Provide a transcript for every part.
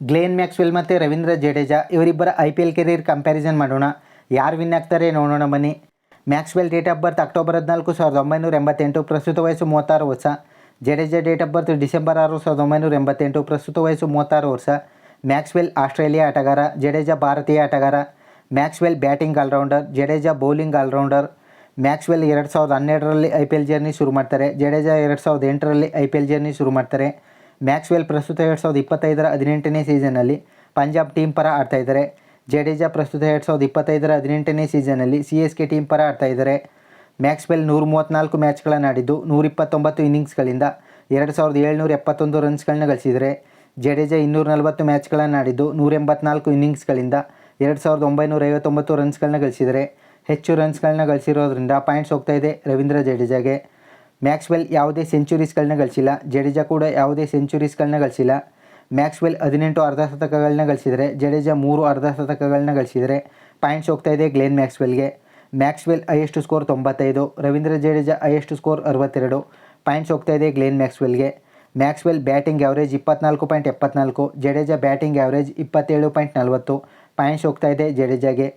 Glenn Maxwell ಮತ್ತು ರವೀಂದ್ರ ಜಡೇಜಾ ಇವರಿಬ್ಬರ IPL career comparison ಮಾಡೋಣ. ಯಾರು ವಿನ್ ಆಗ್ತಾರೆ ನೋಡೋಣ ಬನ್ನಿ. Maxwell date of birth October 14, 1988, ಪ್ರಸ್ತುತ ವಯಸ್ಸು 36 ವರ್ಷ. Jadeja date of birth December 6, 1988, ಪ್ರಸ್ತುತ ವಯಸ್ಸು 36 ವರ್ಷ. ಮ್ಯಾಕ್ಸ್ವೆಲ್ ಆಸ್ಟ್ರೇಲಿಯಾ ಆಟಗಾರ, ಜಡೇಜಾ ಭಾರತೀಯ ಆಟಗಾರ. Maxwell batting all rounder, Jadeja bowling all rounder. Maxwell 2012ರಲ್ಲಿ IPL ಜರ್ನಿ ಶುರು ಮಾಡ್ತಾರೆ. ಜಡೇಜಾ 2008ರಲ್ಲಿ IPL ಜರ್ನಿ ಶುರು ಮಾಡ್ತಾರೆ. ಮ್ಯಾಕ್ಸ್ವೆಲ್ ಪ್ರಸ್ತುತ 2025ರ 18ನೇ ಸೀಸನ್ನಲ್ಲಿ ಪಂಜಾಬ್ ಟೀಮ್ ಪರ ಆಡ್ತಾಯಿದ್ದಾರೆ. ಜಡೇಜಾ ಪ್ರಸ್ತುತ 2025ರ 18ನೇ ಸೀಸನ್ನಲ್ಲಿ CSK ಟೀಮ್ ಪರ ಆಡ್ತಾಯಿದ್ದಾರೆ. ಮ್ಯಾಕ್ಸ್ವೆಲ್ 134 ಮ್ಯಾಚ್ಗಳನ್ನು ಆಡಿದ್ದು 129 ಇನ್ನಿಂಗ್ಸ್ಗಳಿಂದ 2771 ರನ್ಸ್ಗಳನ್ನ ಗಳಿಸಿದರೆ, ಜಡೇಜಾ 240 ಮ್ಯಾಚ್ಗಳನ್ನು ಆಡಿದ್ದು 184 ಇನ್ನಿಂಗ್ಸ್ಗಳಿಂದ 2959 ರನ್ಸ್ಗಳನ್ನ ಗಳಿಸಿದರೆ. ಹೆಚ್ಚು ರನ್ಸ್ಗಳನ್ನ ಗಳಿಸಿರೋದ್ರಿಂದ ಪಾಯಿಂಟ್ಸ್ ಹೋಗ್ತಾ ಇದೆ ರವೀಂದ್ರ ಜಡೇಜಾಗೆ. ಮ್ಯಾಕ್ಸ್ವೆಲ್ ಯಾವುದೇ ಸೆಂಚುರೀಸ್ಗಳನ್ನ ಗಳಿಸಿಲ್ಲ. ಜಡೇಜಾ ಕೂಡ ಯಾವುದೇ ಸೆಂಚುರೀಸ್ಗಳನ್ನ ಗಳಿಸಿಲ್ಲ. ಮ್ಯಾಕ್ಸ್ವೆಲ್ 18 ಅರ್ಧ ಶತಕಗಳನ್ನ ಗಳಿಸಿದರೆ, ಜಡೇಜಾ 3 ಅರ್ಧ ಶತಕಗಳನ್ನ ಗಳಿಸಿದರೆ. ಪಾಯಿಂಟ್ಸ್ ಹೋಗ್ತಾ ಇದೆ ಗ್ಲೇನ್ ಮ್ಯಾಕ್ಸ್ವೆಲ್ಗೆ. Maxwell highest score 95, Ravindra Jadeja highest score 62. Points ಹೋಗ್ತಾ ಇದೆ ಗ್ಲೇನ್ ಮ್ಯಾಕ್ಸ್ವೆಲ್ಗೆ. Maxwell batting average 24.74, Jadeja batting average 27.40. Points ಹೋಗ್ತಾ ಇದೆ ಜಡೇಜಾಗೆ.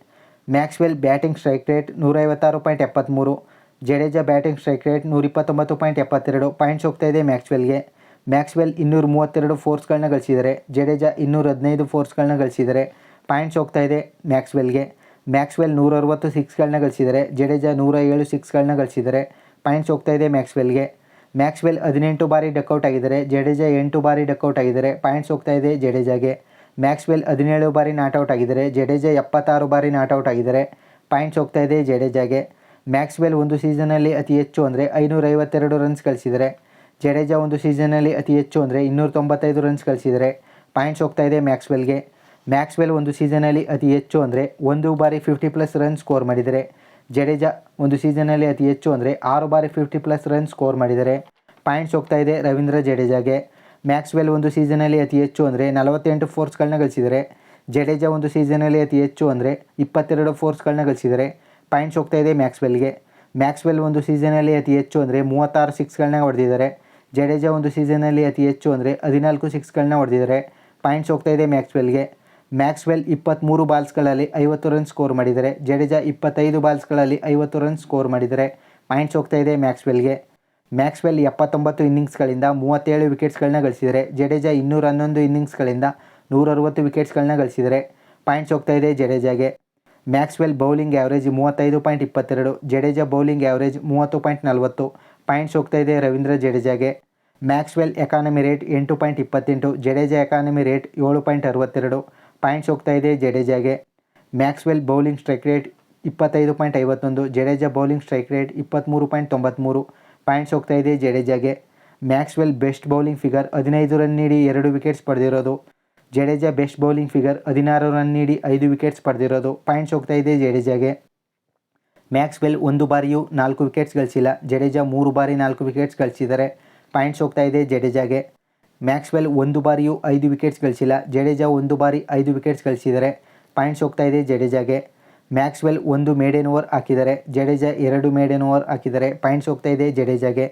Maxwell batting strike rate 156.73, Jadeja batting strike rate 129.72. Points ಹೋಗ್ತಾ ಇದೆ ಮ್ಯಾಕ್ಸ್ವೆಲ್ಗೆ. ಮ್ಯಾಕ್ಸ್ವೆಲ್ 232 ಫೋರ್ಸ್ಗಳನ್ನ ಗಳಿಸಿದರೆ, ಜಡೇಜಾ 215 ಫೋರ್ಸ್ಗಳನ್ನ ಗಳಿಸಿದರೆ. ಪಾಯಿಂಟ್ಸ್ ಹೋಗ್ತಾ ಇದೆ ಮ್ಯಾಕ್ಸ್ವೆಲ್ಗೆ. ಮ್ಯಾಕ್ಸ್ವೆಲ್ 160 ಸಿಕ್ಸ್ಗಳನ್ನ ಗಳಿಸಿದರೆ, ಜಡೇಜಾ 107 ಸಿಕ್ಸ್ಗಳನ್ನ ಗಳಿಸಿದರೆ. ಪಾಯಿಂಟ್ಸ್ ಹೋಗ್ತಾ ಇದೆ ಮ್ಯಾಕ್ಸ್ವೆಲ್ಗೆ. ಮ್ಯಾಕ್ಸ್ವೆಲ್ 18 ಬಾರಿ ಡಕ್ಔಟ್ ಆಗಿದ್ದಾರೆ, ಜಡೇಜಾ 8 ಬಾರಿ ಡಕ್ಔಟ್ ಆಗಿದ್ದಾರೆ. ಪಾಯಿಂಟ್ಸ್ ಹೋಗ್ತಾ ಇದೆ ಜಡೇಜಾಗೆ. ಮ್ಯಾಕ್ಸ್ವೆಲ್ 17 ಬಾರಿ ನಾಟ್ಔಟ್ ಆಗಿದ್ದಾರೆ, ಜಡೇಜಾ 76 ಬಾರಿ ನಾಟ್ಔಟ್ ಆಗಿದ್ದಾರೆ. ಪಾಯಿಂಟ್ಸ್ ಹೋಗ್ತಾ ಇದೆ ಜಡೇಜಾಗೆ. ಮ್ಯಾಕ್ಸ್ವೆಲ್ ಒಂದು ಸೀಸನಲ್ಲಿ ಅತಿ ಹೆಚ್ಚು ಅಂದರೆ 552 ರನ್ಸ್ ಗಳಿಸಿದರೆ, ಜಡೇಜಾ ಒಂದು ಸೀಸನಲ್ಲಿ ಅತಿ ಹೆಚ್ಚು ಅಂದರೆ 295 ರನ್ಸ್ ಗಳಿಸಿದರೆ. ಪಾಯಿಂಟ್ಸ್ ಹೋಗ್ತಾ ಇದೆ ಮ್ಯಾಕ್ಸ್ವೆಲ್ಗೆ. ಮ್ಯಾಕ್ಸ್ವೆಲ್ ಒಂದು ಸೀಸನಲ್ಲಿ ಅತಿ ಹೆಚ್ಚು ಅಂದರೆ 1 ಬಾರಿ 50+ ರನ್ ಸ್ಕೋರ್ ಮಾಡಿದರೆ, ಜಡೇಜಾ ಒಂದು ಸೀಸನಲ್ಲಿ ಅತಿ ಹೆಚ್ಚು ಅಂದರೆ 6 ಬಾರಿ 50+ ರನ್ ಸ್ಕೋರ್ ಮಾಡಿದರೆ. ಪಾಯಿಂಟ್ಸ್ ಹೋಗ್ತಾ ಇದೆ ರವೀಂದ್ರ ಜಡೇಜಾಗೆ. ಮ್ಯಾಕ್ಸ್ವೆಲ್ ಒಂದು ಸೀಸನಲ್ಲಿ ಅತಿ ಹೆಚ್ಚು ಅಂದರೆ 48 ಫೋರ್ಸ್ಗಳನ್ನ ಗಳಿಸಿದರೆ, ಜಡೇಜಾ ಒಂದು ಸೀಸನಲ್ಲಿ ಅತಿ ಹೆಚ್ಚು ಅಂದರೆ 22 ಫೋರ್ಸ್ಗಳನ್ನ ಗಳಿಸಿದರೆ. ಪಾಯಿಂಟ್ಸ್ ಹೋಗ್ತಾ ಇದೆ ಮ್ಯಾಕ್ಸ್ವೆಲ್ಗೆ. ಮ್ಯಾಕ್ಸ್ವೆಲ್ ಒಂದು ಸೀಸನಲ್ಲಿ ಅತಿ ಹೆಚ್ಚು ಅಂದರೆ 36 ಸಿಕ್ಸ್ಗಳನ್ನ ಹೊಡೆದಿದ್ದಾರೆ, ಜಡೇಜಾ ಒಂದು ಸೀಸನಲ್ಲಿ ಅತಿ ಹೆಚ್ಚು ಅಂದರೆ 14 ಸಿಕ್ಸ್ಗಳನ್ನ ಹೊಡೆದಿದ್ದಾರೆ. ಪಾಯಿಂಟ್ಸ್ ಹೋಗ್ತಾ ಇದೆ ಮ್ಯಾಕ್ಸ್ವೆಲ್ಗೆ. ಮ್ಯಾಕ್ಸ್ವೆಲ್ 23 ಬಾಲ್ಸ್ಗಳಲ್ಲಿ 50 ರನ್ ಸ್ಕೋರ್ ಮಾಡಿದ್ದಾರೆ, ಜಡೇಜಾ 25 ಬಾಲ್ಸ್ಗಳಲ್ಲಿ 50 ರನ್ ಸ್ಕೋರ್ ಮಾಡಿದ್ದಾರೆ. ಪಾಯಿಂಟ್ಸ್ ಹೋಗ್ತಾ ಇದೆ ಮ್ಯಾಕ್ಸ್ವೆಲ್ಗೆ. ಮ್ಯಾಕ್ಸ್ವೆಲ್ 79 ಇನ್ನಿಂಗ್ಸ್ಗಳಿಂದ 37 ವಿಕೆಟ್ಸ್ಗಳನ್ನ ಗಳಿಸಿದರೆ, ಜಡೇಜಾ 211 ಇನ್ನಿಂಗ್ಸ್ಗಳಿಂದ 160 ವಿಕೆಟ್ಸ್ಗಳನ್ನ ಗಳಿಸಿದರೆ. ಪಾಯಿಂಟ್ಸ್ ಹೋಗ್ತಾ ಇದೆ ಜಡೇಜಾಗೆ. Maxwell bowling average 35.22, Jadeja bowling average 30.40. Points ಹೋಗ್ತಾ ಇದೆ ರವೀಂದ್ರ ಜಡೇಜಾಗೆ. Maxwell economy rate 8.28, Jadeja economy rate 7.62. Points ಹೋಗ್ತಾ ಇದೆ ಜಡೇಜಾಗೆ. Maxwell bowling strike rate 25.51, Jadeja bowling strike rate 23.93. Points ಹೋಗ್ತಾ ಇದೆ ಜಡೇಜಾಗೆ. Maxwell best bowling figure 15 run ನೀಡಿ 2 ವಿಕೆಟ್ಸ್ ಪಡೆದಿರೋದು, Jadeja best bowling figure 16 run ನೀಡಿ 5 ವಿಕೆಟ್ಸ್ ಪಡೆದಿರೋದು. ಪಾಯಿಂಟ್ಸ್ ಹೋಗ್ತಾ ಇದೆ ಜಡೇಜಾಗೆ. ಮ್ಯಾಕ್ಸ್ವೆಲ್ ಒಂದು ಬಾರಿಯೂ 4 ವಿಕೆಟ್ಸ್ ಗಳಿಸಿಲ್ಲ, ಜಡೇಜಾ 3 ಬಾರಿ 4 ವಿಕೆಟ್ಸ್ ಗಳಿಸಿದ್ದಾರೆ. ಪಾಯಿಂಟ್ಸ್ ಹೋಗ್ತಾ ಇದೆ ಜಡೇಜಾಗೆ. ಮ್ಯಾಕ್ಸ್ವೆಲ್ ಒಂದು ಬಾರಿಯೂ 5 ವಿಕೆಟ್ಸ್ ಗಳಿಸಿಲ್ಲ, ಜಡೇಜಾ 1 ಬಾರಿ 5 ವಿಕೆಟ್ಸ್ ಗಳಿಸಿದ್ದಾರೆ. ಪಾಯಿಂಟ್ಸ್ ಹೋಗ್ತಾ ಇದೆ ಜಡೇಜಾಗೆ. ಮ್ಯಾಕ್ಸ್ವೆಲ್ 1 ಮೇಡನ್ ಓವರ್ ಹಾಕಿದ್ದಾರೆ, ಜಡೇಜಾ 2 ಮೇಡನ್ ಓವರ್ ಹಾಕಿದ್ದಾರೆ. ಪಾಯಿಂಟ್ಸ್ ಹೋಗ್ತಾ ಇದೆ ಜಡೇಜಾಗೆ.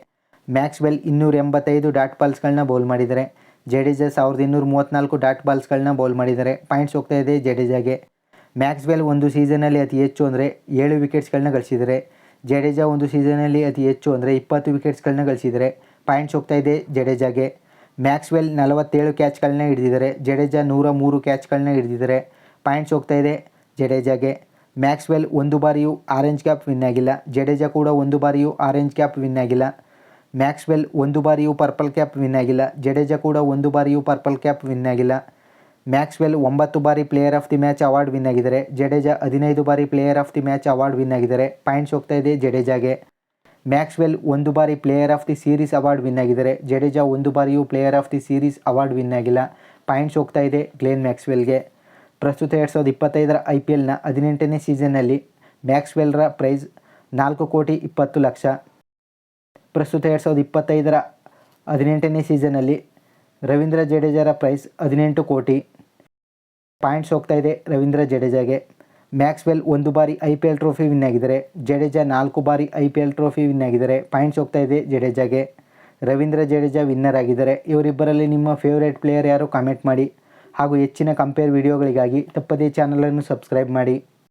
ಮ್ಯಾಕ್ಸ್ವೆಲ್ 285 ಡಾಟ್ ಬಾಲ್ಸ್ಗಳನ್ನ ಬೌಲ್ ಮಾಡಿದ್ದಾರೆ, ಜಡೇಜಾ 1234 ಡಾಟ್ ಬಾಲ್ಸ್ಗಳನ್ನ ಬೌಲ್ ಮಾಡಿದ್ದಾರೆ. ಪಾಯಿಂಟ್ಸ್ ಹೋಗ್ತಾ ಇದೆ ಜಡೇಜಾಗೆ. ಮ್ಯಾಕ್ಸ್ವೆಲ್ ಒಂದು ಸೀಸನಲ್ಲಿ ಅತಿ ಹೆಚ್ಚು ಅಂದರೆ 7 ವಿಕೆಟ್ಸ್ಗಳನ್ನ ಗಳಿಸಿದರೆ, ಜಡೇಜಾ ಒಂದು ಸೀಸನಲ್ಲಿ ಅತಿ ಹೆಚ್ಚು ಅಂದರೆ 20 ವಿಕೆಟ್ಸ್ಗಳನ್ನ ಗಳಿಸಿದರೆ. ಪಾಯಿಂಟ್ಸ್ ಹೋಗ್ತಾ ಇದೆ ಜಡೇಜಾಗೆ. ಮ್ಯಾಕ್ಸ್ವೆಲ್ 47 ಕ್ಯಾಚ್ಗಳನ್ನ ಹಿಡಿದಿದ್ದಾರೆ, ಜಡೇಜಾ 103 ಕ್ಯಾಚ್ಗಳನ್ನ ಹಿಡಿದಿದ್ದಾರೆ. ಪಾಯಿಂಟ್ಸ್ ಹೋಗ್ತಾ ಇದೆ ಜಡೇಜಾಗೆ. ಮ್ಯಾಕ್ಸ್ವೆಲ್ ಒಂದು ಬಾರಿಯೂ ಆರೆಂಜ್ ಕ್ಯಾಪ್ ವಿನ್ ಆಗಿಲ್ಲ, ಜಡೇಜಾ ಕೂಡ ಒಂದು ಬಾರಿಯೂ ಆರೆಂಜ್ ಕ್ಯಾಪ್ ವಿನ್ ಆಗಿಲ್ಲ. ಮ್ಯಾಕ್ಸ್ವೆಲ್ ಒಂದು ಬಾರಿಯೂ ಪರ್ಪಲ್ ಕ್ಯಾಪ್ ವಿನ್ ಆಗಿಲ್ಲ, ಜಡೇಜಾ ಕೂಡ ಒಂದು ಬಾರಿಯೂ ಪರ್ಪಲ್ ಕ್ಯಾಪ್ ವಿನ್ ಆಗಿಲ್ಲ. ಮ್ಯಾಕ್ಸ್ವೆಲ್ 9 ಬಾರಿ player of the match award win ಆಗಿದ್ದಾರೆ, ಜಡೇಜಾ 15 ಬಾರಿ player of the match award win ಆಗಿದ್ದಾರೆ. ಪಾಯಿಂಟ್ಸ್ ಹೋಗ್ತಾ ಇದೆ ಜಡೇಜಾಗೆ. ಮ್ಯಾಕ್ಸ್ವೆಲ್ ಒಂದು ಬಾರಿ player of the series award win ಆಗಿದ್ದಾರೆ, ಜಡೇಜಾ ಒಂದು ಬಾರಿಯೂ player of the series award win ಆಗಿಲ್ಲ. ಪಾಯಿಂಟ್ಸ್ ಹೋಗ್ತಾ ಇದೆ ಗ್ಲೇನ್ ಮ್ಯಾಕ್ಸ್ವೆಲ್ಗೆ. ಪ್ರಸ್ತುತ 2025ರ IPLನ 18ನೇ ಸೀಸನ್ನಲ್ಲಿ ಮ್ಯಾಕ್ಸ್ವೆಲ್ರ ಪ್ರೈಸ್ 4,20,00,000. ಪ್ರಸ್ತುತ 2025ರ 18ನೇ ಸೀಸನ್ನಲ್ಲಿ ರವೀಂದ್ರ ಜಡೇಜಾರ ಪ್ರೈಸ್ 18 ಕೋಟಿ. ಪಾಯಿಂಟ್ಸ್ ಹೋಗ್ತಾ ಇದೆ ರವೀಂದ್ರ ಜಡೇಜಾಗೆ. ಮ್ಯಾಕ್ಸ್ವೆಲ್ ಒಂದು ಬಾರಿ IPL ಟ್ರೋಫಿ ವಿನ್ ಆಗಿದ್ದಾರೆ, ಜಡೇಜಾ 4 ಬಾರಿ IPL ಟ್ರೋಫಿ ವಿನ್ ಆಗಿದ್ದಾರೆ. ಪಾಯಿಂಟ್ಸ್ ಹೋಗ್ತಾ ಇದೆ ಜಡೇಜಾಗೆ. ರವೀಂದ್ರ ಜಡೇಜಾ ವಿನ್ನರ್ ಆಗಿದ್ದಾರೆ. ಇವರಿಬ್ಬರಲ್ಲಿ ನಿಮ್ಮ ಫೇವ್ರೇಟ್ ಪ್ಲೇಯರ್ ಯಾರು ಕಾಮೆಂಟ್ ಮಾಡಿ. ಹಾಗೂ ಹೆಚ್ಚಿನ ಕಂಪೇರ್ ವಿಡಿಯೋಗಳಿಗಾಗಿ ತಪ್ಪದೇ ಚಾನಲನ್ನು ಸಬ್ಸ್ಕ್ರೈಬ್ ಮಾಡಿ.